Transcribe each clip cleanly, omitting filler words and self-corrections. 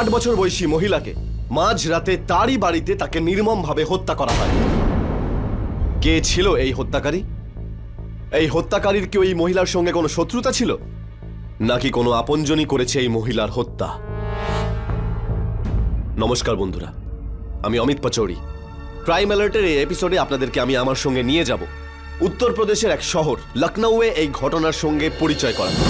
60 বছর বয়সী মহিলাকে মাঝরাতে তারই বাড়িতে তাকে নির্মমভাবে হত্যা করা হয়। কে ছিল এই হত্যাকারী? এই হত্যাকারীর কি ওই মহিলার সঙ্গে কোনো শত্রুতা ছিল, নাকি কোনো আপনজনই করেছে এই মহিলার হত্যা? নমস্কার বন্ধুরা, আমি অমিত পাচৌরি। ক্রাইম অ্যালার্টের এই এপিসোডে আপনাদেরকে আমি আমার সঙ্গে নিয়ে যাব উত্তরপ্রদেশের এক শহর লখনউয়ে এই ঘটনার সঙ্গে পরিচয় করাবো।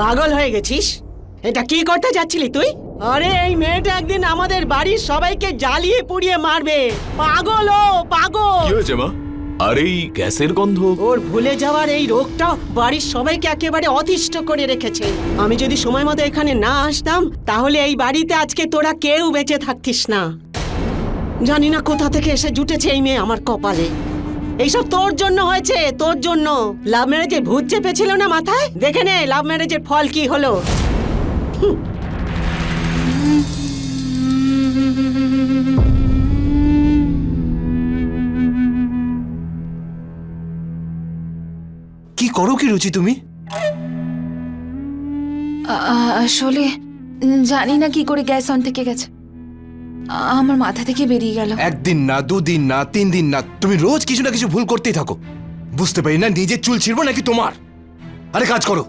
পাগল হয়ে গেছিস? এটা কি করতে যাচ্ছিলি তুই? আরে এই মেয়েটা একদিন আমাদের বাড়ির সবাইকে জ্বালিয়ে পুড়িয়ে মারবে। পাগল ও পাগল। কি হয়েছে মা? আর এই গ্যাসের গন্ধ? ওর ভুলে যাওয়ার এই রোগটা বাড়ির সবাইকে একেবারে অতিষ্ঠ করে রেখেছে। আমি যদি সময় মতো এখানে না আসতাম তাহলে এই বাড়িতে আজকে তোরা কেউ বেঁচে থাকতিস না। জানি না কোথা থেকে এসে জুটেছে এই মেয়ে আমার কপালে। এইসব তোর জন্য হয়েছে, তোর জন্য। লাভ ম্যারেজে ভূত চেপেছিল না মাথায়? দেখে নে লাভ ম্যারেজের ফল কি হলো। কি করো কি রুচি তুমি? আসলে জানি না কি করে গ্যাস অন থেকে গেছে, আমার মাথা থেকে বেরিয়ে গেল। একদিন না, দুদিন না, 3 দিন না, তুমি রোজ কিছু না কিছু ভুল করতেই থাকো। বুঝতে পারি না নিজের চুল ছিঁড়বো নাকি তোমার। আরে কাজ করো।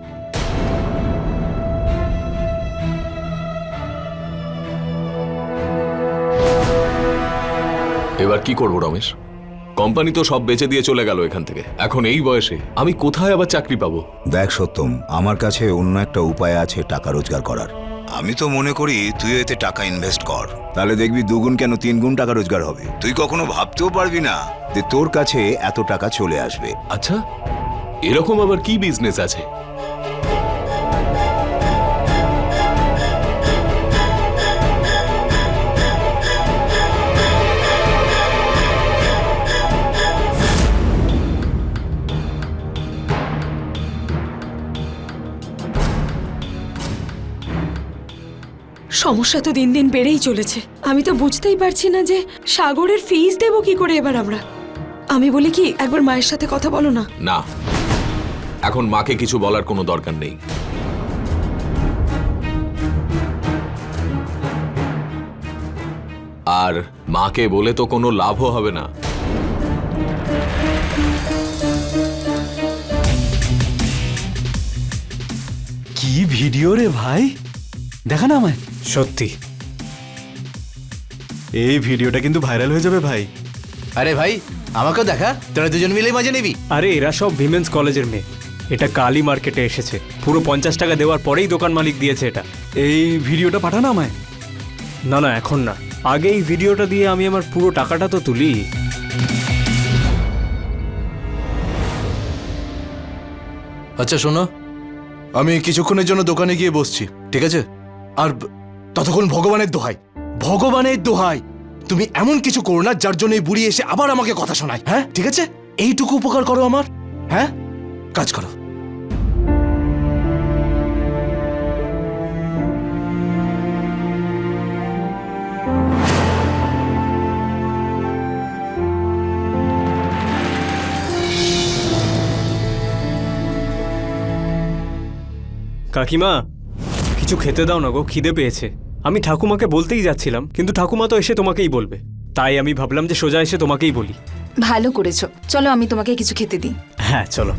এবার কি করবো রমেশ? কোম্পানি তো সব বেচে দিয়ে চলে গেল এখান থেকে। এখন এই বয়সে আমি কোথায় আবার চাকরি পাবো? দেখ সত্যম, আমার কাছে অন্য একটা উপায় আছে টাকা রোজগার করার। আমি তো মনে করি তুই এতে টাকা ইনভেস্ট কর, তাহলে দেখবি 2 গুণ কেন 3 গুণ টাকা রোজগার হবে। তুই কখনো ভাবতেও পারবি না যে তোর কাছে এত টাকা চলে আসবে। আচ্ছা, এরকম আবার কি বিজনেস আছে? সমস্যা তো দিন দিন বেড়েই চলেছে। আমি তো বুঝতেই পারছি না যে সাগরের ফিস দেবো কি করে এবার আমরা। আমি বলি কি, একবার মায়ের সাথে কথা বলো না। না, এখন মাকে কিছু বলার কোনো দরকার নেই। আর মাকে বলে তো কোনো লাভও হবে না। কি ভিডিও রে ভাই, দেখা না আমায়। সত্যি এই ভিডিওটা কিন্তু ভাইরাল হয়ে যাবে ভাই। আরে ভাই আমাকেও দেখা, তোরা দুজন মিলেই মজা নিবি। আরে এরা সব ভিমেন্স কলেজের মেয়ে। এটা কালী মার্কেটে এসেছে, পুরো 50 টাকা দেওয়ার পরেই দোকান মালিক দিয়েছে এটা। এই ভিডিওটা পাঠানো আমায়। না না, এখন না, আগে এই ভিডিওটা দিয়ে আমি আমার পুরো টাকাটা তো তুলি। আচ্ছা শোনো, আমি কিছুক্ষণের জন্য দোকানে গিয়ে বসছি, ঠিক আছে? আর ততক্ষণ ভগবানের দোহাই, ভগবানের দোহাই, তুমি এমন কিছু করো না যার জন্য এই বুড়ি এসে আবার আমাকে কথা শোনায়। হ্যাঁ ঠিক আছে, এইটুকু উপকার করো আমার। হ্যাঁ, কাজ করো। কাকিমা, কিছু খেতে দাও না গো, খিদে পেয়েছে। আমি ঠাকুমাকে বলতেই যাচ্ছিলাম, কিন্তু ঠাকুমা তো এসে তোমাকেই বলবে, তাই আমি ভাবলাম যে সোজা এসে তোমাকেই বলি। ভালো করেছো, চলো আমি তোমাকে কিছু খেতে দিই। হ্যাঁ চলো।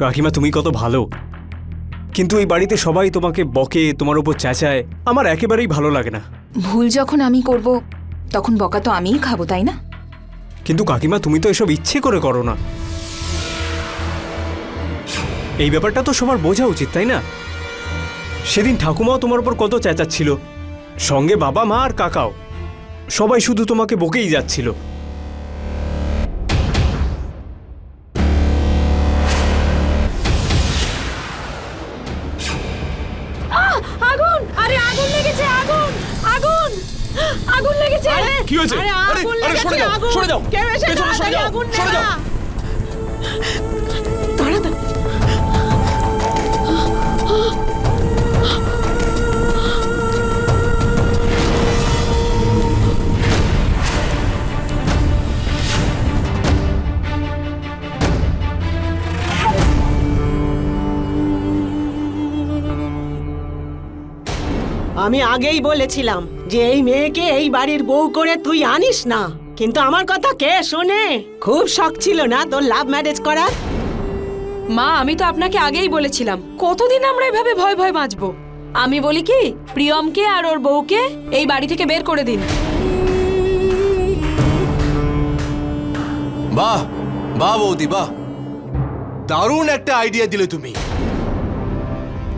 কাকিমা তুমি কত ভালো, কিন্তু এই বাড়িতে সবাই তোমাকে বকে, তোমার উপর চেঁচায়, আমার একেবারেই ভালো লাগে না। ভুল যখন আমি করব তখন বকা তো আমিই খাবো, তাই না? কিন্তু কাকিমা তুমি তো এসব ইচ্ছে করে করো না। এই ব্যাপারটা তো সবার বোঝা উচিত, তাই না? সেদিন ঠাকুমাও তোমার উপর কত চেঁচাচ্ছিল, সঙ্গে বাবা মা আর কাকাও, সবাই শুধু তোমাকে বকেই যাচ্ছিল। আগুন! আরে আগুন লেগেছে, আগুন! আগুন! আগুন লেগেছে! কি হয়েছে? আরে আগুন লেগেছে, আগুন! সরে যাও, কেউ এসে পেছনে সরে তাড়াতাড়ি যাও, আগুন সরে নেভা! যাও। তাড়াতাড়ি। আমি আগেই বলেছিলাম যে এই মেয়েকে এই বাড়ির বউ করে তুই আনিস না, কিন্তু আমার কথা কে শোনে? খুব শখ ছিল না তোর লাভ ম্যারেজ করার? মা, আমি তো আপনাকে আগেই বলেছিলাম, কতদিন আমরা এভাবে ভয় ভয় বাঁচবো। আমি বলি কি, প্রিয়মকে আর ওর বউকে এই বাড়ি থেকে বের করে দিন। বাহ বাহ বৌদি, বাহ, দারুণ একটা আইডিয়া দিলে তুমি,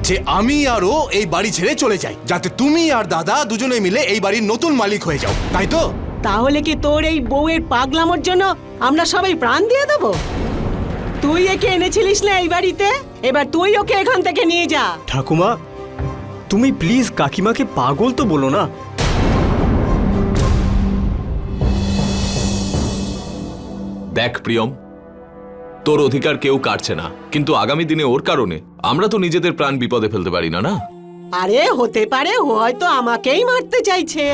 যে আমি আরও এই বাড়ি ছেড়ে চলে যাই, যাতে তুমি আর দাদা দুজনে মিলে এই বাড়ির নতুন মালিক হয়ে যাও, তাই তো? তাহলে কি তোর এই বউয়ের পাগলামোর জন্য আমরা সবাই প্রাণ দিয়ে দেবো? তুই একে এনেছিলিস না এই বাড়িতে, এবার তুই ওকে এখান থেকে নিয়ে যা। ঠাকুমা, তুমি প্লিজ কাকিমাকে পাগল তো বলো না। দেখ প্রিয়ম, তোর অধিকার কেউ কাটছে না, কিন্তু আগামী দিনে ওর কারণে আমরা তো নিজেদের প্রাণ বিপদে ফেলতে পারি না, না? আরে হতে পারে ও হয়তো আমাকেই মারতে চাইছে।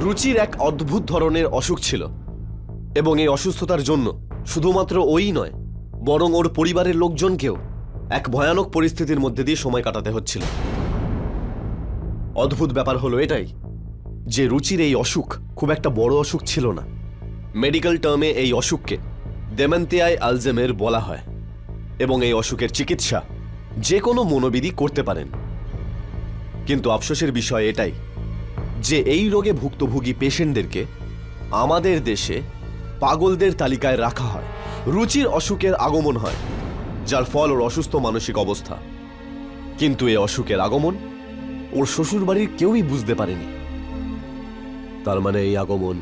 রুচির এক অদ্ভুত ধরনের অসুখ ছিল, এবং এই অসুস্থতার জন্য শুধুমাত্র ওই নয়, বরং ওর পরিবারের লোকজনকেও এক ভয়ানক পরিস্থিতির মধ্যে দিয়ে সময় কাটাতে হচ্ছিল। অদ্ভুত ব্যাপার হলো এটাই যে রুচির এই অসুখ খুব একটা বড় অসুখ ছিল না। মেডিকেল টার্মে এই অসুখকে দেমেন্তিয়ায় আলজেমের বলা হয়, এবং এই অসুখের চিকিৎসা যে কোনো মনোবিদই করতে পারেন। কিন্তু আফসোসের বিষয় এটাই যে এই রোগে ভুক্তভোগী পেশেন্টদেরকে আমাদের দেশে পাগলদের তালিকায় রাখা হয়। রুচির অসুখের আগমন হয়, যার ফল ওর অসুস্থ মানসিক অবস্থা। কিন্তু এই অসুখের আগমন ওর শ্বশুরবাড়ির কেউই বুঝতে পারেনি। তার মানে এই আগমন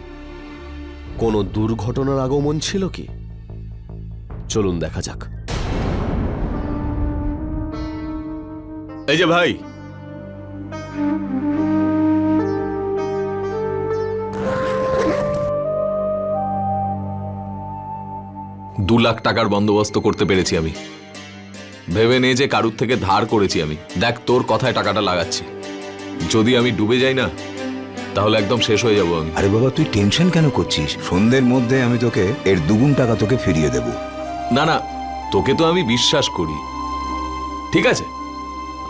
কোনো দুর্ঘটনার আগমন ছিল কি? চলুন দেখা যাক। এই যে ভাই, $2 লাখ টাকার বন্দোবস্ত করতে পেরেছি আমি। ভেবে নে যে কারুর থেকে ধার করেছি আমি। দেখ তোর কথায় টাকাটা লাগাচ্ছি, যদি আমি ডুবে যাই না তাহলে একদম শেষ হয়ে যাবো আমি। আরে বাবা তুই টেনশন কেন করছিস? সন্ধ্যের মধ্যে আমি তোকে এর 2 গুণ টাকা তোকে ফিরিয়ে দেব। না না, তোকে তো আমি বিশ্বাস করি। ঠিক আছে,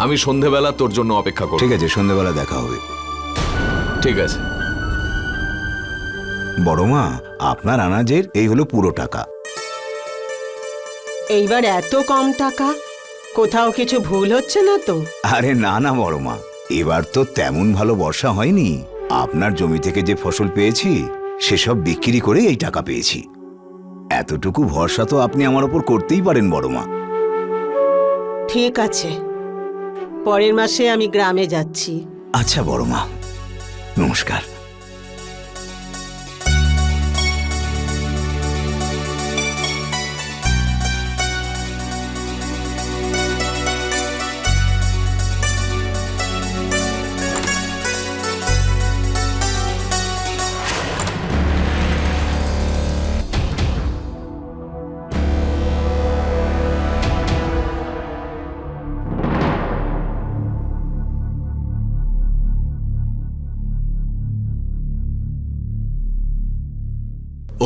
আমি সন্ধেবেলা তোর জন্য অপেক্ষা করব। ঠিক আছে, সন্ধ্যেবেলা দেখা হবে। ঠিক আছে। বড় মা, আপনার আনাজের এই হলো পুরো টাকা। এইবার এত কম টাকা? কোথাও কিছু ভুল হচ্ছে না তো? আরে না না বড় মা, এবার তো তেমন ভালো বর্ষা হয়নি। আপনার জমি থেকে যে ফসল পেয়েছি সেসব বিক্রি করে এই টাকা পেয়েছি। এতটুকু ভরসা তো আপনি আমার ওপর করতেই পারেন বড় মা। ঠিক আছে, পরের মাসে আমি গ্রামে যাচ্ছি। আচ্ছা বড় মা, নমস্কার।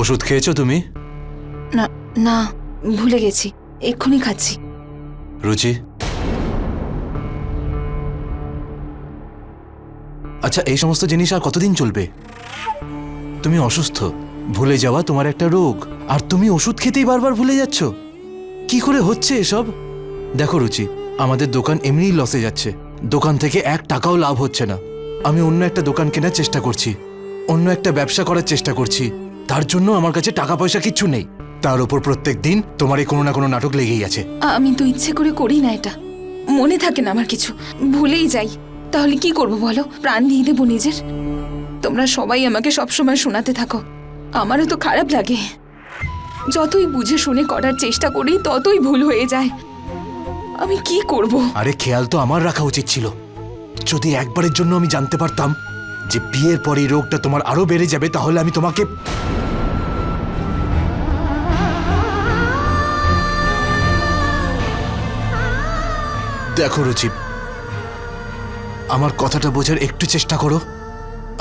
ওষুধ খেয়েছো তুমি? না না, ভুলে গেছি, এক্ষুনি খাচ্ছি। রুচি, আচ্ছা এই সমস্ত জিনিস আর কতদিন চলবে? তুমি অসুস্থ, ভুলে যাওয়া তোমার একটা রোগ, আর তুমি ওষুধ খেতেই বারবার ভুলে যাচ্ছ। কি করে হচ্ছে এসব? দেখো রুচি, আমাদের দোকান এমনিই লসে যাচ্ছে, দোকান থেকে 1 টাকাও লাভ হচ্ছে না। আমি অন্য একটা দোকান কেনার চেষ্টা করছি, অন্য একটা ব্যবসা করার চেষ্টা করছি, তার জন্য আমার কাছে টাকা পয়সা কিচ্ছু নেই। তার উপর প্রত্যেক দিন তোমার এই কোনো না কোনো নাটক লেগেই আছে। আমি তো ইচ্ছে করে করি না এটা, মনে থাকে না আমার কিছু, ভুলেই যাই। তাহলে কি করব বলো? প্রাণ দিয়ে দেবো নিজের? তোমরা সবাই আমাকে সবসময় শোনাতে থাকো, আমারও তো খারাপ লাগে। যতই বুঝে শুনে করার চেষ্টা করি ততই ভুল হয়ে যায়। আমি কি করব? আরে খেয়াল তো আমার রাখা উচিত ছিল। যদি একবারের জন্য আমি জানতে পারতাম যে বিয়ের পরে এই রোগটা তোমার আরো বেড়ে যাবে, তাহলে আমি তোমাকে... দেখো রুচি, আমার কথাটা বোঝার একটু চেষ্টা করো।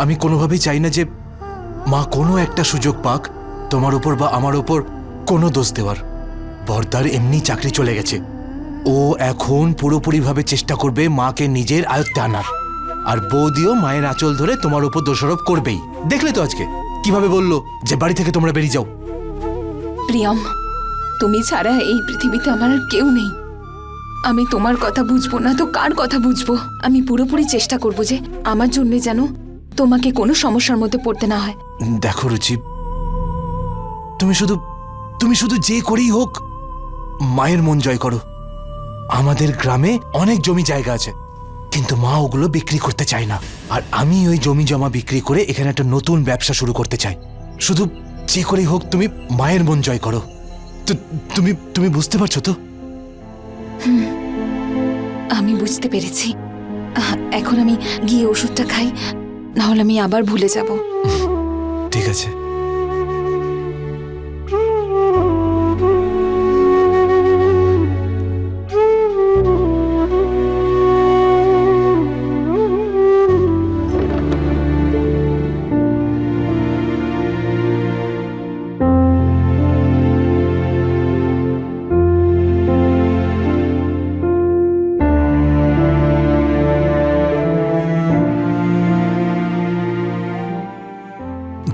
আমি কোনোভাবেই চাই না যে মা কোনো একটা সুযোগ পাক তোমার উপর বা আমার উপর কোনো দোষ দেওয়ার। বর্দার এমনি চাকরি চলে গেছে, ও এখন পুরোপুরিভাবে চেষ্টা করবে মাকে নিজের আয়ত্তে আনার, আর বৌদিও মায়ের আঁচল ধরে তোমার উপর দোষারোপ করবেই। দেখলে তো আজকে কিভাবে বললো যে বাড়ি থেকে তোমরা বেরিয়ে যাও। প্রিয়ম, তুমি ছাড়া এই পৃথিবীতে আমার আর কেউ নেই। আমি তোমার কথা বুঝবো না তো কার কথা বুঝবো? আমি পুরোপুরি চেষ্টা করব যে আমার জন্য যেন তোমাকে কোনো সমস্যার মধ্যে পড়তে না হয়। দেখো রুচি, তুমি শুধু যে করেই হোক মায়ের মন জয় করো। আমাদের গ্রামে অনেক জমি জায়গা আছে, কিন্তু মা ওগুলো বিক্রি করতে চায় না, আর আমি ওই জমি জমা বিক্রি করে এখানে একটা নতুন ব্যবসা শুরু করতে চাই। শুধু যে করেই হোক তুমি মায়ের মন জয় করো। তুমি বুঝতে পারছো তো? আমি বুঝতে পেরেছি। এখন আমি গিয়ে ওষুধটা খাই, নাহলে আমি আবার ভুলে যাব। ঠিক আছে।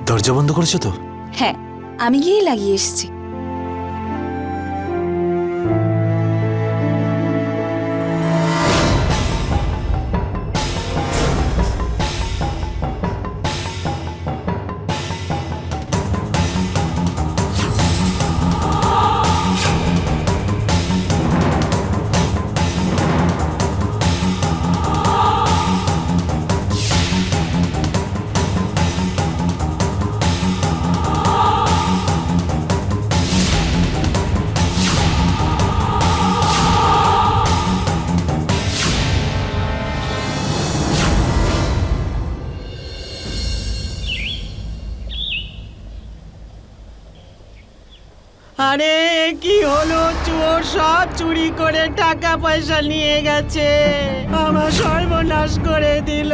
দরজা বন্ধ করেছো তো? হ্যাঁ, আমি গিয়ে লাগিয়ে এসেছি। আরে কি হলো? চোর সব চুরি করে টাকা পয়সা নিয়ে গেছে, আমার সর্বনাশ করে দিল।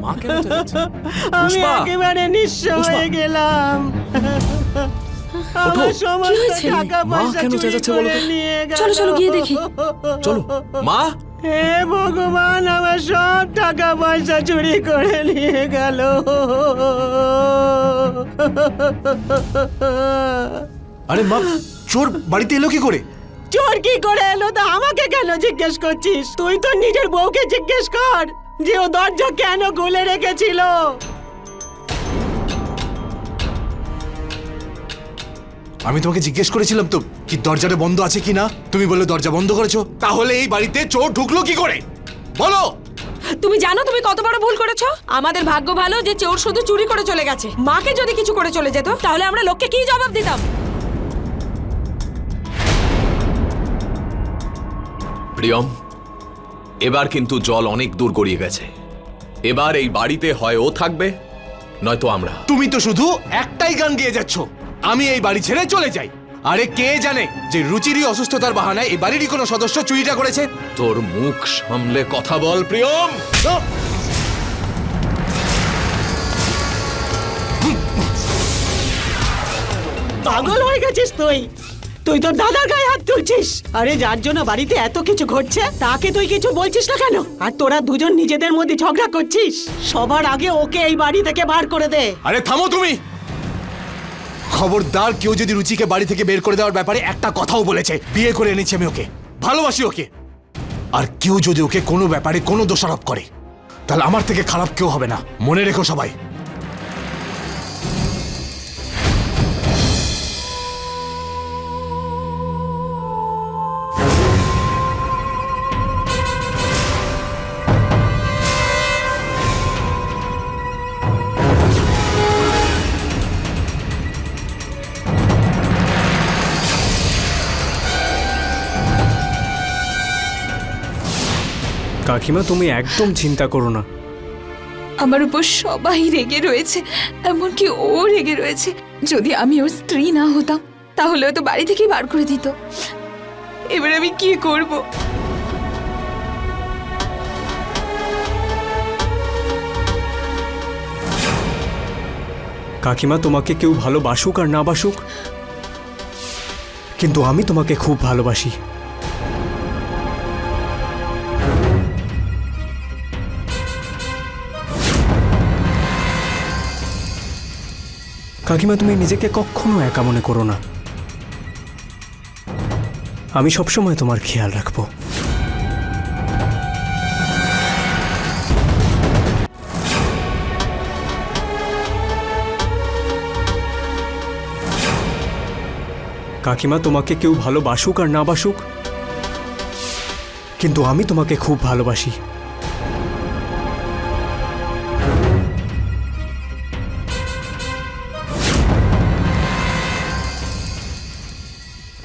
মা কেন চেঁচাচ্ছে? আমি পুষ্পা! একেবারে নিঃস্ব পুষ্পা! হয়ে গেলাম। আমার সমস্ত হয়েছে? টাকা মা পয়সা কেন চুরি চেঁচাচ্ছে বলো করে তো? নিয়ে গেল। চলো, চলো, গিয়ে দেখি। চলো মা, হে ভগবান, আমার সব টাকা পয়সা চুরি করে নিয়ে গেল। আরে মা, চোর বাড়িতে এলো কি করে? চোর কি করে এলো তা আমাকে কেন জিজ্ঞেস করছিস? তুই তো নিজের বউকে জিজ্ঞেস কর যে ও দরজা কেন খুলে রেখেছিল। আমি তোমাকে জিজ্ঞেস করেছিলাম তো কি দরজাটা বন্ধ আছে কি না, তুমি বললে দরজা বন্ধ করেছো। তাহলে এই বাড়িতে চোর ঢুকলো কি করে বলো? তুমি জানো তুমি কত বড় ভুল করেছো? আমাদের ভাগ্য ভালো যে চোর শুধু চুরি করে চলে গেছে। মাকে যদি কিছু করে চলে যেত তাহলে আমরা লোককে কি জবাব দিতাম? প্রিয়ম, এবার কিন্তু জল অনেক দূর গড়িয়ে গেছে। এবার এই বাড়িতে হয় ও থাকবে, নয়তো আমরা। তুমি তো শুধু একটাই গান গেয়ে যাচ্ছ, আমি এই বাড়ি ছেড়ে চলে যাই। আরে কে জানে যে রুচিরই অসুস্থতার বাহানায় এই বাড়িরই কোনো সদস্য চুরিটা করেছে। তোর মুখ সামলে কথা বল প্রিয়ম। পাগল হয়ে গেছিস তুই? তুই তোর দাদার গায়ে হাত তুলছিস। আরে যার জন্য বাড়িতে এত কিছু ঘটছে তাকে তুই কিছু বলছিস না কেন? আর তোরা দুজন নিজেদের মধ্যে ঝগড়া করছিস। সবার আগে ওকে এই বাড়ি থেকে বার করে দে। আরে থামো তুমি। খবরদার, কেউ যদি রুচিকে বাড়ি থেকে বের করে দেওয়ার ব্যাপারে একটা কথাও বলেছে, বিয়ে করে এনেছি আমি ওকে, ভালোবাসি ওকে, আর কেউ যদি ওকে কোনো ব্যাপারে কোনো দোষারোপ করে তাহলে আমার থেকে খারাপ কেউ হবে না, মনে রেখো সবাই। কাকিমা, তুমি একদম চিন্তা করো না। আমার উপর সবাই রেগে রয়েছে, এমনকি ও রেগে রয়েছে। যদি আমি ওর স্ত্রী না হতাম তাহলে ও তো বাড়ি থেকেই বার করে দিত। এবার আমি কি করব? কাকিমা, তোমাকে কেউ ভালোবাসুক আর না বাসুক, কিন্তু আমি তোমাকে খুব ভালোবাসি। কাকিমা, তুমি নিজেকে কখনো একা মনে করো না। আমি সবসময় তোমার খেয়াল রাখবো। কাকিমা, তোমাকে কেউ ভালোবাসুক আর না বাসুক, কিন্তু আমি তোমাকে খুব ভালোবাসি।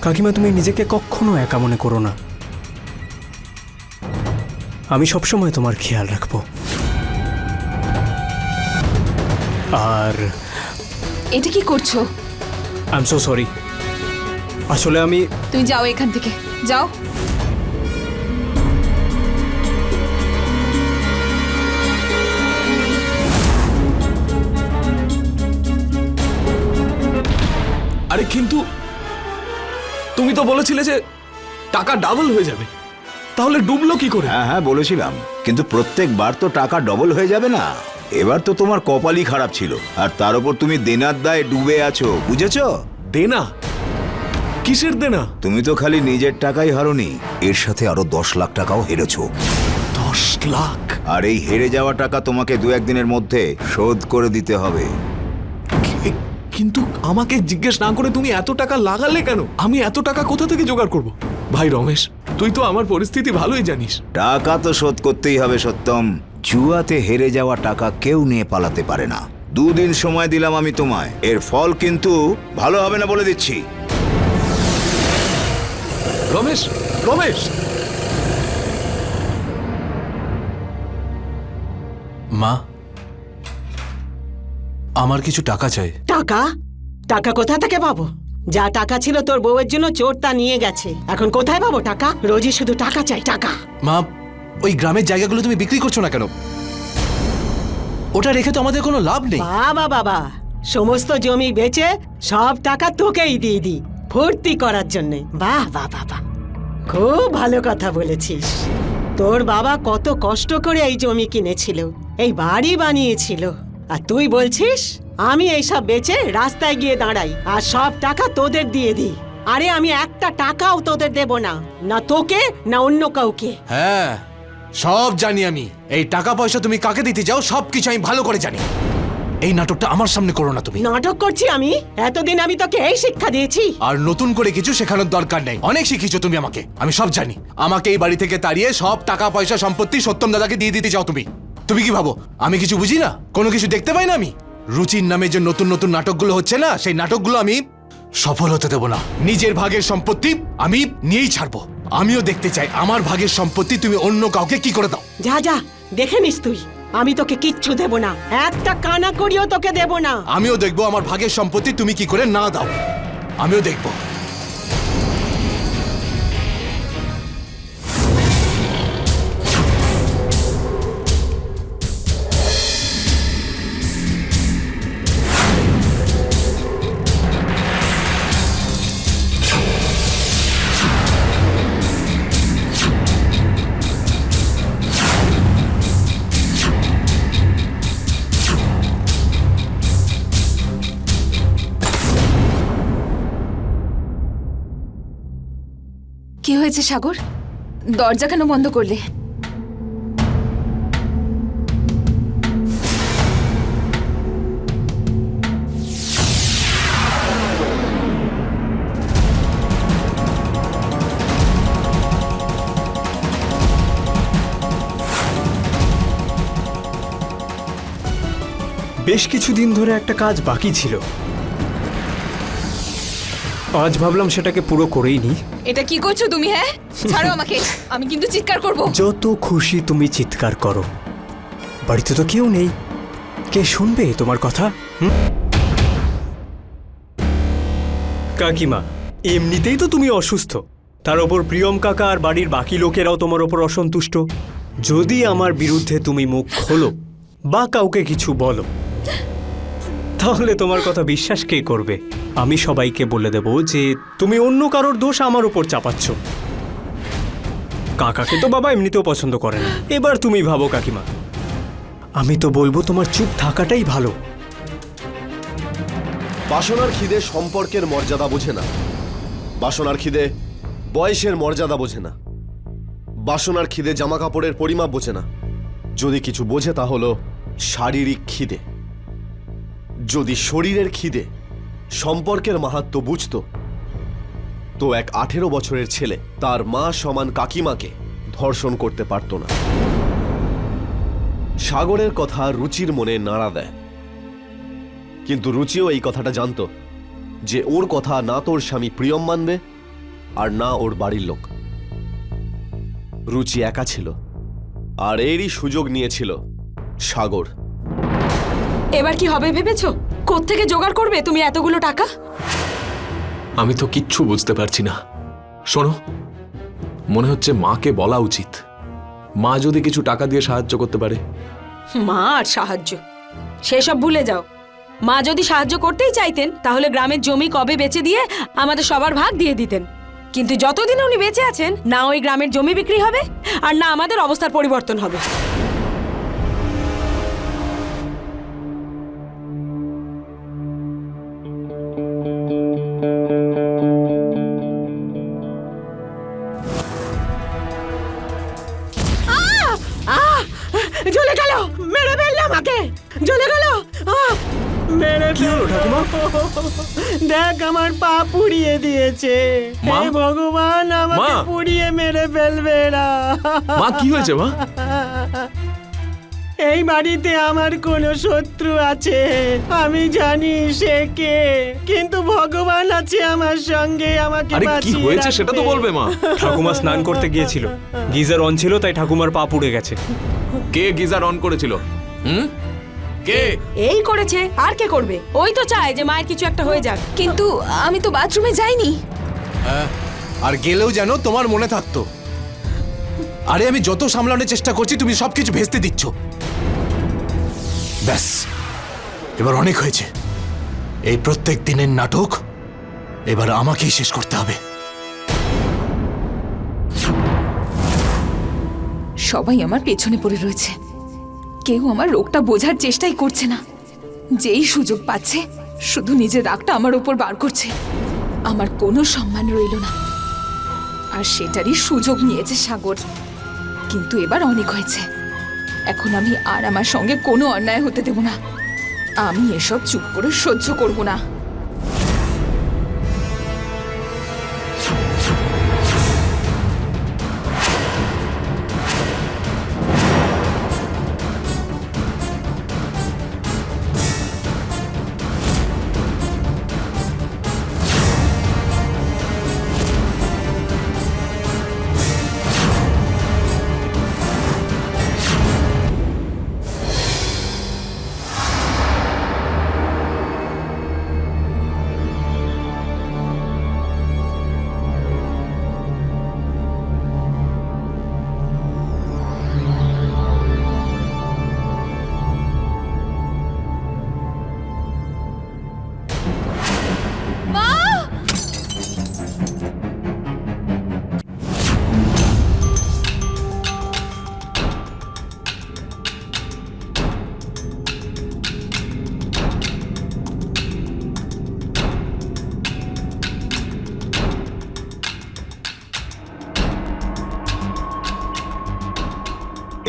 কাকিমা, তুমি নিজেকে কখনো একা মনে করো না। আমি সবসময় তোমার খেয়াল রাখবো। আর এটা কি করছো? I am so sorry. আসলে আমি তুমি যাও এখান থেকে, যাও। আরে কিন্তু তুমি তো বলেছিলে যে টাকা ডাবল হয়ে যাবে, তাহলে ডুবলো কি করে? হ্যাঁ হ্যাঁ বলেছিলাম, কিন্তু প্রত্যেকবার তো টাকা ডবল হয়ে যাবে না। এবার তো তোমার কপালই খারাপ ছিল, আর তার উপর তুমি দেনার দায়ে ডুবে আছো, বুঝেছো? দেনা? কিসের দেনা? তুমি তো খালি নিজের টাকাই হারোনি, এর সাথে আরো 10 লাখ টাকাও হেরেছো। 10 লাখ? আর এই হেরে যাওয়া টাকা তোমাকে 2-1 দিনের মধ্যে শোধ করে দিতে হবে। কিন্তু আমাকে জিজ্ঞেস না করে তুমি এত টাকা লাগালে কেন? আমি এত টাকা কোথা থেকে জোগাড় করব? ভাই রমেশ, তুই তো আমার পরিস্থিতি ভালোই জানিস। টাকা তো শোধ করতেই হবে সত্যম। জুয়াতে হেরে যাওয়া টাকা কেউ নিয়ে পালাতে পারে না। 2 দিন সময় দিলাম আমি তোমায়, এর ফল কিন্তু ভালো হবে না বলে দিচ্ছি। রমেশ, রমেশ! মা, আমার কিছু টাকা চাই। টাকা? টাকা কোথা থেকে পাবো? যা টাকা ছিল তোর বউয়ের জন্য চোর তা নিয়ে গেছে। এখন কোথায় পাবো টাকা? রোজই শুধু টাকা চাই, টাকা। মা, ওই গ্রামের জায়গাগুলো তুমি বিক্রি করছো না কেন? ওটা রেখে তো আমাদের কোনো লাভ নেই। বাবা বাবা, সমস্ত জমি বেচে সব টাকা তোকেই দিয়ে দি ভর্তি করার জন্যে। বাহ বাহ বাবা, খুব ভালো কথা বলেছিস। তোর বাবা কত কষ্ট করে এই জমি কিনেছিল, এই বাড়ি বানিয়েছিল, আর তুই বলছিস আমি এইসব বেচে রাস্তায় গিয়ে দাঁড়াই আর সব টাকা তোদের দিয়ে দিই? আরে আমি একটা টাকাও তোদের দেব না, না তোকে না অন্য কাউকে। হ্যাঁ, সব জানি আমি। এই টাকা পয়সা তুমি কাকে দিতে চাও সবকিছু আমি ভালো করে জানি। এই নাটকটা আমার সামনে করো না তুমি। নাটক করছি আমি? এতদিন আমি তোকে এই শিক্ষা দিয়েছি? আর নতুন করে কিছু শেখানোর দরকার নেই, অনেক শিখিয়েছো তুমি আমাকে, আমি সব জানি। আমাকে এই বাড়ি থেকে তাড়িয়ে সব টাকা পয়সা সম্পত্তি সত্যম দাদাকে দিয়ে দিতে চাও তুমি? তুমি কি ভাবো আমি কিছু বুঝি না, কোনো কিছু দেখতে পাই না আমি? রুচির নামে যে নতুন নতুন নাটকগুলো হচ্ছে না, সেই নাটকগুলো আমি সফল হতে দেবো না। নিজের ভাগের সম্পত্তি আমি নিয়েই ছাড়বো। আমিও দেখতে চাই আমার ভাগের সম্পত্তি তুমি অন্য কাউকে কি করে দাও। যা যা, দেখে নিস তুই। আমি তোকে কিচ্ছু দেব না, একটা কানা করিও তোকে দেব না। আমিও দেখবো আমার ভাগের সম্পত্তি তুমি কি করে না দাও, আমিও দেখবো। কি হয়েছে সাগর? দরজা কেন বন্ধ করলে? বেশ কিছুদিন ধরে একটা কাজ বাকি ছিল, আজ ভাবলাম সেটাকে পুরো করেই নি। এটা কি করছো তুমি? হ্যাঁ, ছাড়ো আমাকে, আমি কিন্তু চিৎকার করব। যত খুশি তুমি চিৎকার করো, বাড়িতে তো কেউ নেই, কে শুনবে তোমার কথা? কাকিমা, এমনিতেই তো তুমি অসুস্থ, তার ওপর প্রিয়ম কাকা আর বাড়ির বাকি লোকেরাও তোমার ওপর অসন্তুষ্ট। যদি আমার বিরুদ্ধে তুমি মুখ খোলো বা কাউকে কিছু বলো, তাহলে তোমার কথা বিশ্বাস কে করবে? আমি সবাইকে বলে দেব যে তুমি অন্য কারোর দোষ আমার উপর চাপাচ্ছ। কাকাকে তো বাবা এমনিতেও পছন্দ করে না। এবার তুমি ভাবো কাকিমা, আমি তো বলবো তোমার চুপ থাকাটাই ভালো। বাসনার খিদে সম্পর্কের মর্যাদা বোঝে না, বাসনার খিদে বয়সের মর্যাদা বোঝে না, বাসনার খিদে জামা কাপড়ের পরিমাপ বোঝে না। যদি কিছু বোঝে তা হলো শারীরিক খিদে। যদি শরীরের খিদে সম্পর্কের মাহাত্ম্য বুঝতো, তো এক 18 বছরের ছেলে তার মা সমান কাকিমাকে ধর্ষণ করতে পারত না। সাগরের কথা রুচির মনে নাড়া দেয়, কিন্তু রুচিও এই কথাটা জানতো যে ওর কথা না তোর স্বামী প্রিয়ম মানবে আর না ওর বাড়ির লোক। রুচি একা ছিল, আর এরই সুযোগ নিয়েছিল সাগর। এবার কি হবে ভেবেছো? কোত্থেকে জোগাড় করবে তুমি এতগুলো টাকা? আমি তো কিচ্ছু বুঝতে পারছি না। শোনো, মনে হচ্ছে মাকে বলা উচিত, মা যদি কিছু টাকা দিয়ে সাহায্য করতে পারে। মা আর সাহায্য সেসব ভুলে যাও। মা যদি সাহায্য করতেই চাইতেন তাহলে গ্রামের জমি কবে বেচে দিয়ে আমাদের সবার ভাগ দিয়ে দিতেন। কিন্তু যতদিন উনি বেঁচে আছেন, না ওই গ্রামের জমি বিক্রি হবে আর না আমাদের অবস্থার পরিবর্তন হবে। জ্বলে গেল, মেরে ফেললো আমাকে, জ্বলে গেল। মেরে কি হলো ঠাকুমা? দেখ আমার পা পুড়িয়ে দিয়েছে। মা? হে ভগবান, আমাকে মা? পুড়িয়ে মেরে ফেলবে না। মা, কি হয়েছে মা? এই বাড়িতে আমার কোনো শত্রু আছে, আমি জানি সে কে, কিন্তু ভগবান আছে আমার সঙ্গে, আমাকে আরে কি বাঁচিয়ে হয়েছে সেটা তো রাখবে। বলবে মা। ঠাকুমা স্নান করতে গিয়েছিল, গিজার অন ছিল তাই ঠাকুমার পা পুড়ে গেছে। কে গিজার অন করেছিল? কে? এই করেছে, আর কে করবে? ওই তো চায় যে মায়ের কিছু একটা হয়ে যাক। কিন্তু আমি তো বাথরুমে যাইনি। আর গেলেও যেন তোমার মনে থাকতো। আরে আমি যত সামলানোর চেষ্টা করছি তুমি সবকিছু ভেস্তে দিচ্ছ। ব্যাস, এবার অনেক হয়েছে। এই প্রত্যেক দিনের নাটক এবার আমাকেই শেষ করতে হবে। সবাই আমার পেছনে পড়ে রয়েছে, কেউ আমার রোগটা বোঝার চেষ্টাই করছে না। যেই সুযোগ পাচ্ছে শুধু নিজের রাগটা আমার উপর বার করছে। আমার কোনো সম্মান রইল না, আর সেটারই সুযোগ নিয়েছে সাগর। কিন্তু এবার অনেক হয়েছে, এখন আমি আর আমার সঙ্গে কোনো অন্যায় হতে দেব না। আমি এসব চুপ করে সহ্য করব না।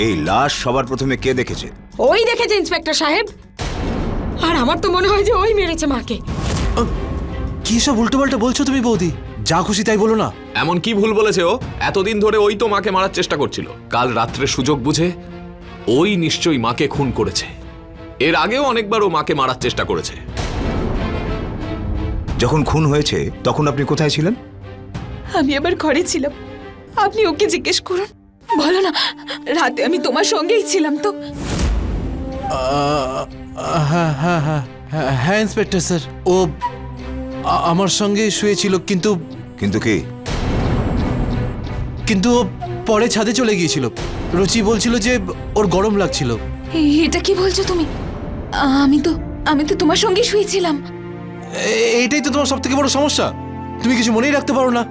এই লাশ সবার প্রথমে কে দেখেছে? ওই দেখেছে ইন্সপেক্টর সাহেব। আর আমার তো মনে হয় যে ওই মেরেছে মাকে। কি সব উল্টোপাল্টা বলছো তুমি বৌদি? যা খুশি তাই বলো না। এমন কি ভুল বলেছে ও? এতদিন ধরে ওই তো মাকে মারার চেষ্টা করছিল। কাল রাত্রে সুযোগ বুঝে ওই নিশ্চয়ই মাকে খুন করেছে। এর আগেও অনেকবার ও মাকে মারার চেষ্টা করেছে। যখন খুন হয়েছে তখন আপনি কোথায় ছিলেন? আমি আবার ঘরে ছিলাম, আপনি ওকে জিজ্ঞেস করুন। বলো না, রাতে আমি তোমার সঙ্গেই ছিলাম তো। হ্যাঁ হ্যাঁ হ্যাঁ হ্যাঁ ইন্সপেক্টর স্যার, ও আমার সঙ্গে শুয়েছিল, কিন্তু কিন্তু কি? কিন্তু ও পরে ছাদে চলে গিয়েছিল। রুচি বলছিল যে ওর গরম লাগছিল। এটা কি বলছো তুমি? আমি তো তোমার সঙ্গে শুয়েছিলাম। এইটাই তো তোমার সব থেকে বড় সমস্যা, তুমি কিছু মনেই রাখতে পারো না।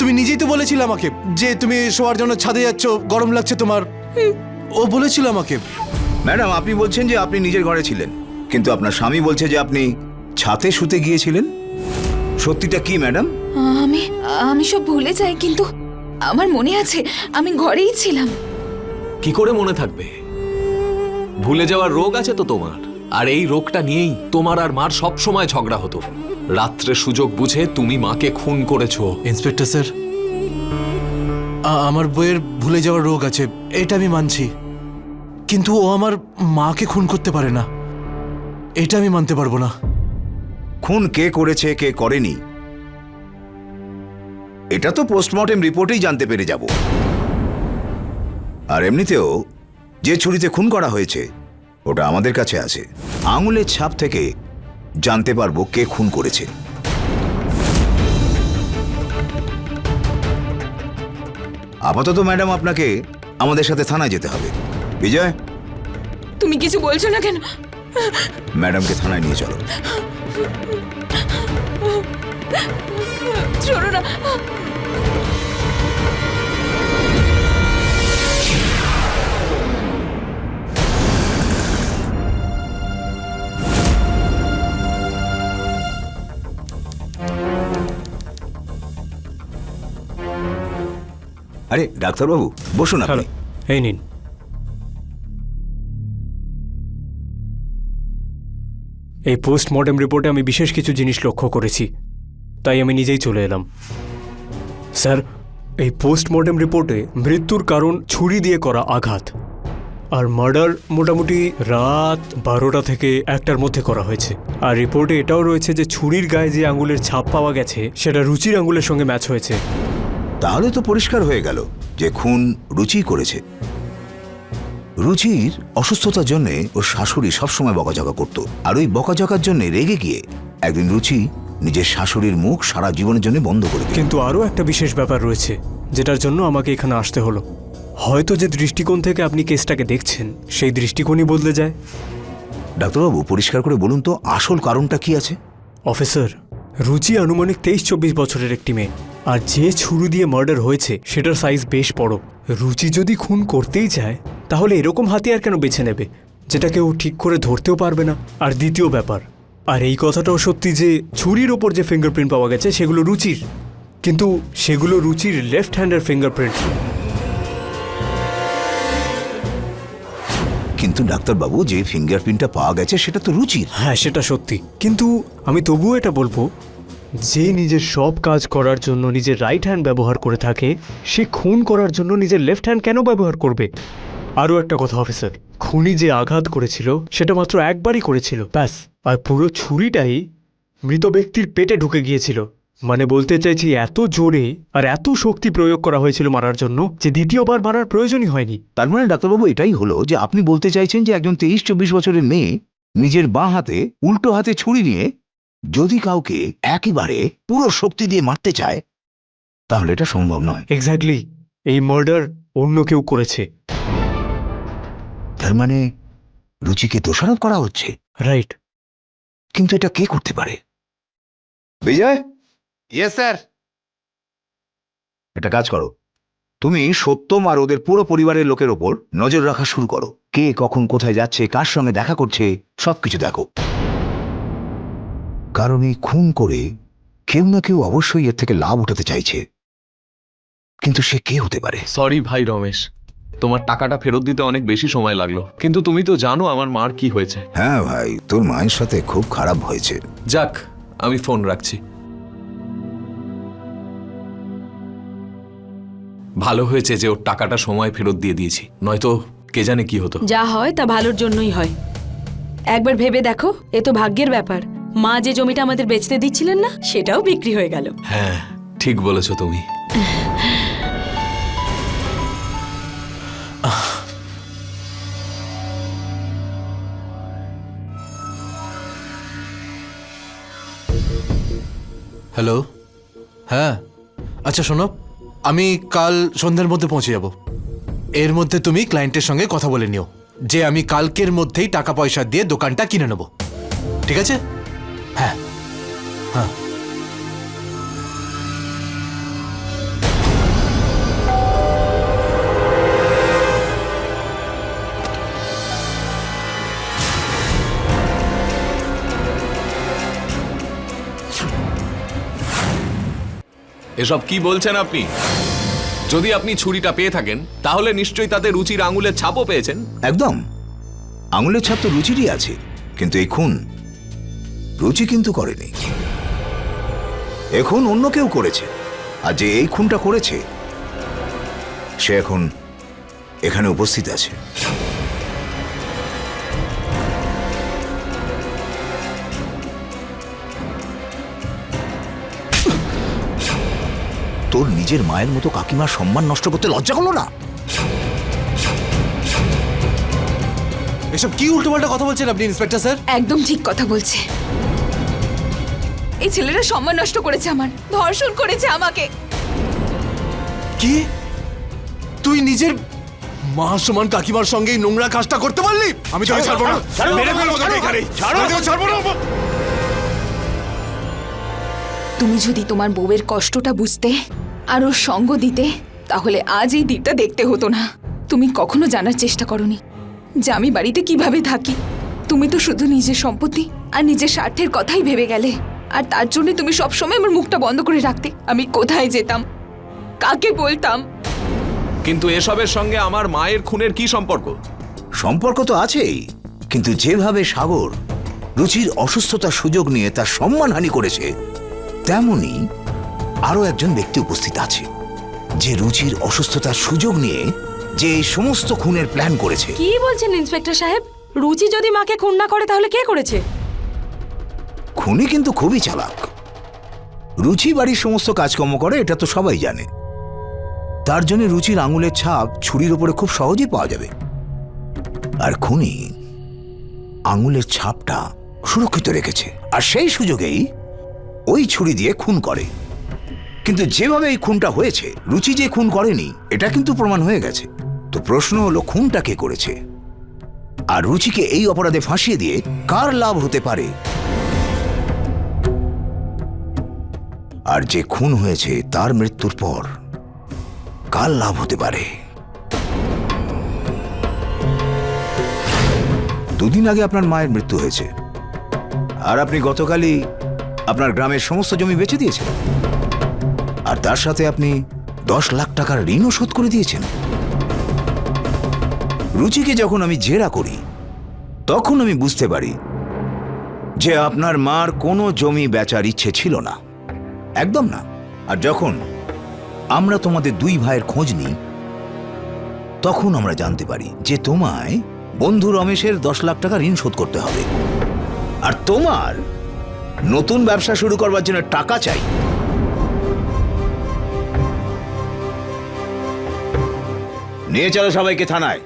তুমি নিজেই তো বলেছিলে আমাকে যে তুমি শোয়ার জন্য ছাদে যাচ্ছ, গরম লাগছে তোমার। ও বলেছিল আমাকে। ম্যাডাম, আপনি বলছেন যে আপনি নিজের ঘরে ছিলেন, কিন্তু আপনার স্বামী বলছে যে আপনি ছাদে শুতে গিয়েছিলেন। সত্যিটা কি ম্যাডাম? আমি সব ভুলে যাই, কিন্তু আমার মনে আছে আমি ঘরেই ছিলাম। কি করে মনে থাকবে? ভুলে যাওয়ার রোগ আছে তো তোমার, আর এই রোগটা নিয়েই তোমার আর মার সব সময় ঝগড়া হতো। রাত্রে সুযোগ বুঝে তুমি মাকে খুন করেছো। ইন্সপেক্টর স্যার, আমার বইয়ের ভুলে যাওয়ার রোগ আছে, এটা আমি মানছি, কিন্তু ও আমার মাকে খুন করতে পারে না, এটা আমি মানতে পারবো না। খুন কে করেছে কে করেনি এটা তো পোস্টমর্টেম রিপোর্টেই জানতে পেরে যাব। আর এমনিতেও যে ছুরিতে খুন করা হয়েছে ওটা আমাদের কাছে আছে। আঙুলের ছাপ থেকে জানতে পারবো কে খুন করেছে। আপাতত ম্যাডাম আপনাকে আমাদের সাথে থানায় যেতে হবে। বিজয়, তুমি কিছু বলছো না কেন? ম্যাডামকে থানায় নিয়ে চলো। চলো না। আরে ডাক্তারবাবু, বসুন আপনি। এই নিন। এই পোস্টমর্টেম রিপোর্টে আমি বিশেষ কিছু জিনিস লক্ষ্য করেছি, তাই আমি নিজেই চলে এলাম। স্যার, এই পোস্টমর্টেম রিপোর্টে মৃত্যুর কারণ ছুরি দিয়ে করা আঘাত, আর মার্ডার মোটামুটি রাত 12টা থেকে 1টার মধ্যে করা হয়েছে। আর রিপোর্টে এটাও রয়েছে যে ছুরির গায়ে যে আঙুলের ছাপ পাওয়া গেছে সেটা রুচির আঙুলের সঙ্গে ম্যাচ হয়েছে। তাহলে তো পরিষ্কার হয়ে গেল যে খুন রুচি করেছে। রুচির অসুস্থতার জন্য ওর শাশুড়ি সবসময় বকাঝকা করত, আর ওই বকাঝকার জন্য রেগে গিয়ে একদিন রুচি নিজের শাশুড়ির মুখ সারা জীবনের জন্য বন্ধ করে দিল। কিন্তু আরও একটা বিশেষ ব্যাপার রয়েছে যেটার জন্য আমাকে এখানে আসতে হলো। হয়তো যে দৃষ্টিকোণ থেকে আপনি কেসটাকে দেখছেন সেই দৃষ্টিকোণই বদলে যায়। ডাক্তারবাবু, পরিষ্কার করে বলুন তো আসল কারণটা কি আছে? অফিসার, রুচি আনুমানিক 23-24 বছরের একটি মেয়ে, আর যে ছুরি দিয়ে মার্ডার হয়েছে সেটার সাইজ বেশ বড়। রুচি যদি খুন করতেই চায় তাহলে এরকম হাতিয়ার কেন বেছে নেবে যেটা কেউ ঠিক করে ধরতেও পারবে না? আর দ্বিতীয় ব্যাপার, আর এই কথাটাও সত্যি যে ছুরির ওপর যে ফিঙ্গারপ্রিন্ট পাওয়া গেছে সেগুলো রুচির, কিন্তু সেগুলো রুচির লেফট হ্যান্ডের ফিঙ্গারপ্রিন্ট। কিন্তু ডাক্তারবাবু, যে ফিঙ্গারপ্রিন্টটা পাওয়া গেছে সেটা তো রুচির। হ্যাঁ, সেটা সত্যি, কিন্তু আমি তবুও এটা বলবো, যে নিজের সব কাজ করার জন্য নিজের রাইট হ্যান্ড ব্যবহার করে থাকে সে খুন করার জন্য নিজের লেফট হ্যান্ড কেন ব্যবহার করবে? আরও একটা কথা অফিসার, খুনি যে আঘাত করেছিল সেটা মাত্র একবারই করেছিল, ব্যাস। আর পুরো ছুরিটাই মৃত ব্যক্তির পেটে ঢুকে গিয়েছিল। মানে বলতে চাইছি, এত জোরে আর এত শক্তি প্রয়োগ করা হয়েছিল মারার জন্য যে দ্বিতীয়বার মারার প্রয়োজনই হয়নি। তার মানে ডাক্তারবাবু এটাই হলো যে আপনি বলতে চাইছেন যে একজন 23-24 বছরের মেয়ে নিজের বাঁ হাতে উল্টো হাতে ছুরি নিয়ে যদি কাউকে একেবারে পুরো শক্তি দিয়ে মারতে চায় তাহলে এটা সম্ভব নয়। এক্স্যাক্টলি, এই মার্ডার অন্য কেউ করেছে। তার মানে রুচিকে দোষারোপ করা হচ্ছে। রাইট। কিন্তু এটা কে করতে পারে? বিজয়, ইয়েস স্যার। একটা কাজ করো, তুমি সত্যম আর ওদের পুরো পরিবারের লোকের ওপর নজর রাখা শুরু করো। কে কখন কোথায় যাচ্ছে, কার সঙ্গে দেখা করছে, সবকিছু দেখো। কারণ এই খুন করে কেউ না কেউ অবশ্যই এর থেকে লাভ উঠাতে চাইছে, কিন্তু সে কে হতে পারে? সরি ভাই রমেশ, তোমার টাকাটা ফেরত দিতে অনেক বেশি সময় লাগলো, কিন্তু তুমি তো জানো আমার মার কি হয়েছে। হ্যাঁ ভাই, তোর মায়ের সাথে খুব খারাপ হয়েছে। যাক, আমি ফোন রাখছি। ভালো হয়েছে যে ওর টাকাটা সময় ফেরত দিয়ে দিয়েছি, নয়তো কে জানে কি হতো। যা হয় তা ভালোর জন্যই হয়। একবার ভেবে দেখো, এ তো ভাগ্যের ব্যাপার। মা যে জমিটা আমাদের বেচতে দিচ্ছিলেন না সেটাও বিক্রি হয়ে গেল। হ্যাঁ, ঠিক বলেছো তুমি। হ্যালো, হ্যাঁ আচ্ছা শোনো, আমি কাল সন্ধ্যার মধ্যে পৌঁছে যাব। এর মধ্যে তুমি ক্লায়েন্টের সঙ্গে কথা বলে নিও যে আমি কালকের মধ্যেই টাকা পয়সা দিয়ে দোকানটা কিনে নেব, ঠিক আছে? হ্যাঁ হ্যাঁ। এসব কি বলছেন আপনি? যদি আপনি ছুরিটা পেয়ে থাকেন তাহলে নিশ্চয়ই তাতে রুচির আঙুলের ছাপও পেয়েছেন। একদম, আঙুলের ছাপ তো রুচিরই আছে, কিন্তু এই খুন রুচি কিন্তু করেনি। এ খুন অন্য কেউ করেছে, আর যে এই খুনটা করেছে সে এখন এখানে উপস্থিত আছে। তোর নিজের মায়ের মতো কাকিমার সম্মান নষ্ট করতে লজ্জা হলো না? এসব কি উল্টোপাল্টা কথা বলছেন আপনি ইন্সপেক্টর স্যার? একদম ঠিক কথা বলছে। এই ছেলেরা সম্মান নষ্ট করেছে আমার, ধর্ষণ করেছে আমাকে। কি তুই নিজের মা সমান কাকিমার সঙ্গে এই নোংরা কাজটা করতে পারলি? আমি তোকে ছাড়বো না, মেরে ফেলবো তোকে এখানে। আমি তোকে ছাড়বো না। তুমি যদি তোমার বউয়ের কষ্টটা বুঝতে আর ওর সঙ্গ দিতে তাহলে আজ এই দিকটা দেখতে হতো না। তুমি কখনো জানার চেষ্টা করনি যে আমি বাড়িতে কিভাবে থাকি। তুমি তো শুধু নিজের সম্পত্তি আর নিজের স্বার্থের কথাই ভেবে গেলে, আর তার জন্য তুমি সবসময় আমার মুখটা বন্ধ করে রাখতে। আমি কোথায় যেতাম, কাকে বলতাম। কিন্তু এসবের সঙ্গে আমার মায়ের খুনের কি সম্পর্ক? সম্পর্ক তো আছেই, কিন্তু যেভাবে সাগর রুচির অসুস্থতার সুযোগ নিয়ে তার সম্মানহানি করেছে, তেমনি আরো একজন ব্যক্তি উপস্থিত আছে যে রুচির অসুস্থতার সুযোগ নিয়ে যে এই সমস্ত খুনের প্ল্যান করেছে। কি বলছেন ইন্সপেক্টর সাহেব? রুচি যদি মাকে খুন না করে তাহলে কে করেছে? খুনি কিন্তু খুবই চালাক। রুচি বাড়ির সমস্ত কাজকর্ম করে, এটা তো সবাই জানে। তার জন্য রুচির আঙুলের ছাপ ছুরির ওপরে খুব সহজেই পাওয়া যাবে। আর খুনি আঙুলের ছাপটা সুরক্ষিত রেখেছে, আর সেই সুযোগেই ওই ছুরি দিয়ে খুন করে। কিন্তু যেভাবে এই খুনটা হয়েছে, রুচি যে খুন করেনি এটা কিন্তু প্রমাণ হয়ে গেছে। তো প্রশ্ন হলো খুনটা কে করেছে, আর রুচিকে এই অপরাধে ফাঁসিয়ে দিয়ে কার লাভ হতে পারে? আর যে খুন হয়েছে তার মৃত্যুর পর কার লাভ হতে পারে? দুদিন আগে আপনার মায়ের মৃত্যু হয়েছে, আর আপনি গতকালই আপনার গ্রামের সমস্ত জমি বেচে দিয়েছেন, আর তার সাথে আপনি 10 লাখ টাকার ঋণও শোধ করে দিয়েছেন। রুচিকে যখন আমি জেরা করি তখন আমি বুঝতে পারি যে আপনার মার কোনো জমি বেচার ইচ্ছে ছিল না, একদম না। আর যখন আমরা তোমাদের 2 ভাইয়ের খোঁজ নিই তখন আমরা জানতে পারি যে তোমায় বন্ধু রমেশের 10 লাখ টাকা ঋণ শোধ করতে হবে, আর তোমার নতুন ব্যবসা শুরু করবার জন্য টাকা চাই। নিয়ে চলো সবাইকে থানায়,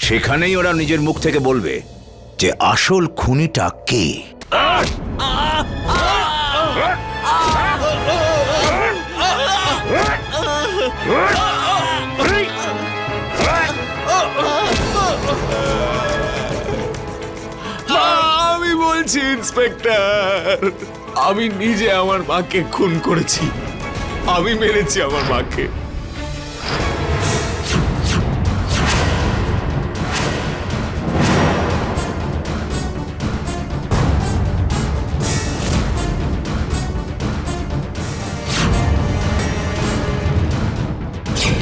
সেখানেই ওরা নিজের মুখ থেকে বলবে যে আসল খুনিটা কে। আমি বলছি ইন্সপেক্টর, আমি নিজে আমার মাকে খুন করেছি, আমি মেরেছি আমার মাকে।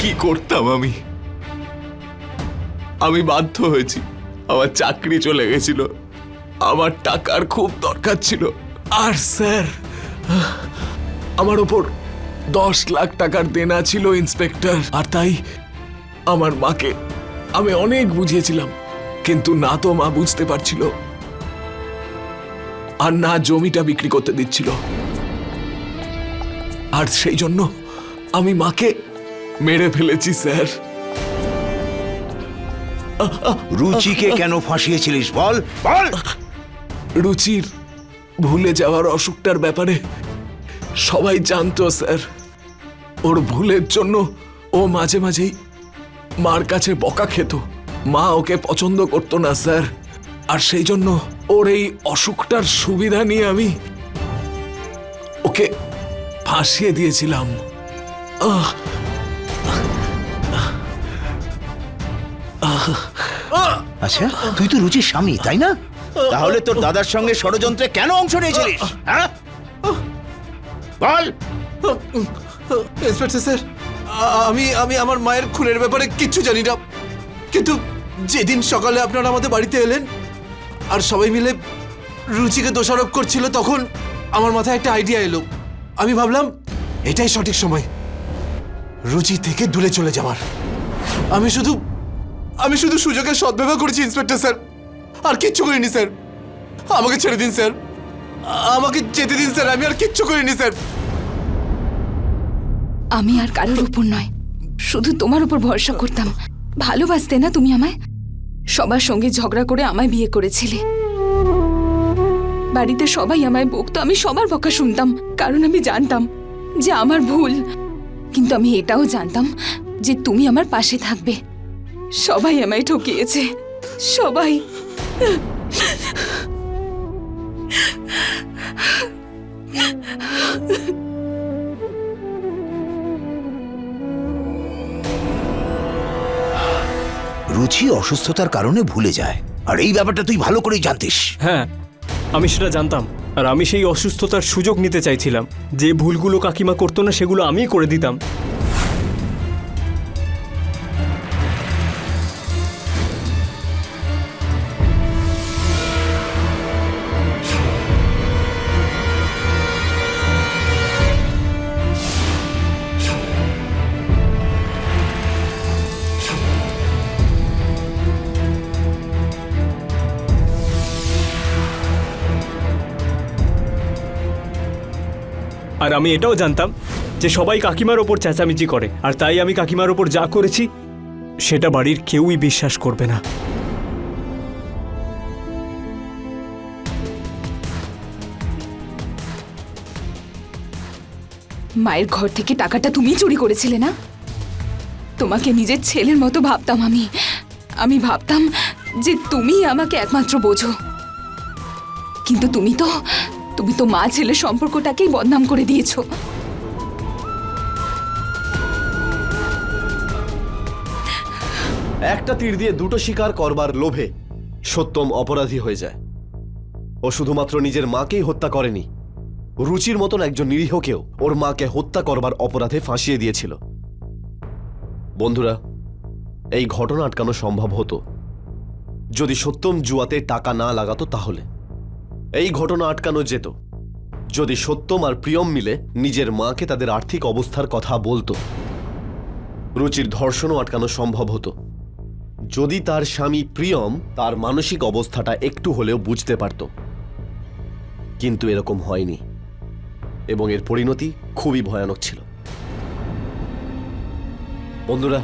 কি করতাম আমি? আমি বাধ্য হয়েছি, আমার চাকরি চলে গেছিল, আমার টাকার খুব দরকার ছিল, আর স্যার আমার ওপর 10 লাখ টাকার দেনা ছিল ইন্সপেক্টর। আর তাই আমার মাকে আমি অনেক বুঝিয়েছিলাম, কিন্তু না তো মা বুঝতে পারছিল, আর না জমিটা বিক্রি করতে দিচ্ছিল, আর সেই জন্য আমি মাকে মেরে ফেলেছি স্যার। রুচিকে কেন ফাঁসিয়েছিলিস বল বল। রুচির ভুলে যাওয়ার অসুখটার ব্যাপারে সবাই জানতো স্যার। ওর ভুলের জন্য ও মাঝে মাঝেই মার কাছে বকা খেত, মা ওকে পছন্দ করতো না স্যার, আর সেই জন্য ওর এই অসুখটার সুবিধা নিয়ে আমি ওকে ফাঁসিয়ে দিয়েছিলাম। আচ্ছা, তুই তো রুচির স্বামী তাই না? তাহলে তোর দাদার সঙ্গে ষড়যন্ত্রে কেন অংশ নিয়েছিলিস? হ্যাঁ বল। ইন্সপেক্টর স্যার, আমি আমার মায়ের খুনের ব্যাপারে কিচ্ছু জানি না, কিন্তু যেদিন সকালে আপনারা আমাদের বাড়িতে এলেন আর সবাই মিলে রুচিকে দোষারোপ করছিল, তখন আমার মাথায় একটা আইডিয়া এলো। আমি ভাবলাম এটাই সঠিক সময় রুচি থেকে দূরে চলে যাওয়ার। আমি শুধু সুযোগের সদ্ব্যবহার করেছি ইন্সপেক্টর স্যার, আর কিচ্ছু করিনি স্যার। আমাকে ছেড়ে দিন স্যার, আমাকে যেতে দিন স্যার, আমি আর কিচ্ছু করিনি স্যার। আমি আর কারোর উপর নয়, শুধু তোমার উপর ভরসা করতাম। ভালোবাসতে না তুমি আমায়? সবার সঙ্গে ঝগড়া করে আমায় বিয়ে করেছিলে। বাড়িতে সবাই আমায় বকতো, আমি সবার বকা শুনতাম, কারণ আমি জানতাম যে আমার ভুল। কিন্তু আমি এটাও জানতাম যে তুমি আমার পাশে থাকবে। সবাই আমায় ঠকিয়েছে, সবাই। রুচি অসুস্থতার কারণে ভুলে যায়, আর এই ব্যাপারটা তুই ভালো করেই জানতিস। হ্যাঁ, আমি সেটা জানতাম, আর আমি সেই অসুস্থতার সুযোগ নিতে চাইছিলাম। যে ভুলগুলো কাকিমা করতো না সেগুলো আমিই করে দিতাম। আর আমি এটাও জানতাম যে সবাই কাকিমার ওপর চেঁচামেচি করে, আর তাই আমি কাকিমার ওপর যা করেছি সেটা বাড়ির কেউই বিশ্বাস করবে না। মায়ের ঘর থেকে টাকাটা তুমি চুরি করেছিলে না? তোমাকে নিজের ছেলের মতো ভাবতাম আমি। আমি ভাবতাম যে তুমি আমাকে একমাত্র বোঝো, কিন্তু তুমি তো মা ছেলে সম্পর্কটাকেই বদনাম করে দিয়েছো। একটা তীর দিয়ে দুটো শিকার করবার লোভে সত্যম অপরাধী হয়ে যায়। ও শুধুমাত্র নিজের মাকেই হত্যা করেনি, রুচির মতন একজন নিরীহকেও ওর মাকে হত্যা করবার অপরাধে ফাঁসিয়ে দিয়েছিল। বন্ধুরা, এই ঘটনা আটকানো সম্ভব হতো যদি সত্যম জুয়াতে টাকা না লাগাতো। তাহলে এই ঘটনা আটকানো যেত যদি সত্যম আর প্রিয়ম মিলে নিজের মাকে তাদের আর্থিক অবস্থার কথা বলতো। রুচির ধর্ষণও আটকানো সম্ভব হতো যদি তার স্বামী প্রিয়ম তার মানসিক অবস্থাটা একটু হলেও বুঝতে পারত। কিন্তু এরকম হয়নি এবং এর পরিণতি খুবই ভয়ানক ছিল। বন্ধুরা,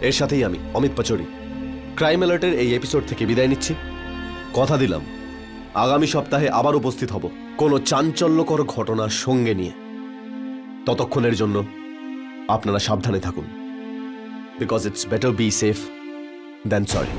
এর সাথেই আমি অমিত পাচৌরি ক্রাইম অ্যালার্টের এই এপিসোড থেকে বিদায় নিচ্ছি। কথা দিলাম আগামী সপ্তাহে আবার উপস্থিত হব কোনো চাঞ্চল্যকর ঘটনার সঙ্গে নিয়ে। ততক্ষণের জন্য আপনারা সাবধানে থাকুন, because it's better be safe than sorry.